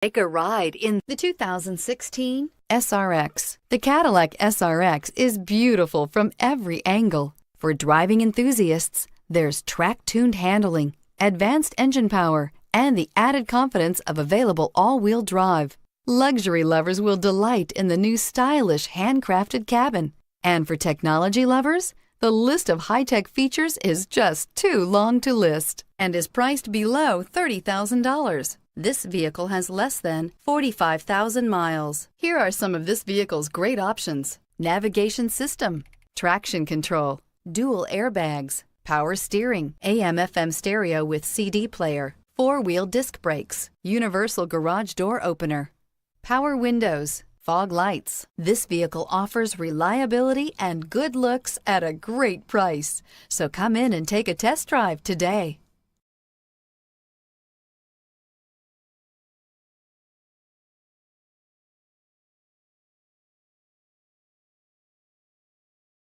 Take a ride in the 2016 SRX. The Cadillac SRX is beautiful from every angle. For driving enthusiasts, there's track-tuned handling, advanced engine power, and the added confidence of available all-wheel drive. Luxury lovers will delight in the new stylish handcrafted cabin. And for technology lovers, the list of high-tech features is just too long to list and is priced below $30,000. This vehicle has less than 45,000 miles. Here are some of this vehicle's great options: navigation system, traction control, dual airbags, power steering, AM/FM stereo with CD player, four-wheel disc brakes, universal garage door opener, power windows, fog lights. This vehicle offers reliability and good looks at a great price. So come in and take a test drive today.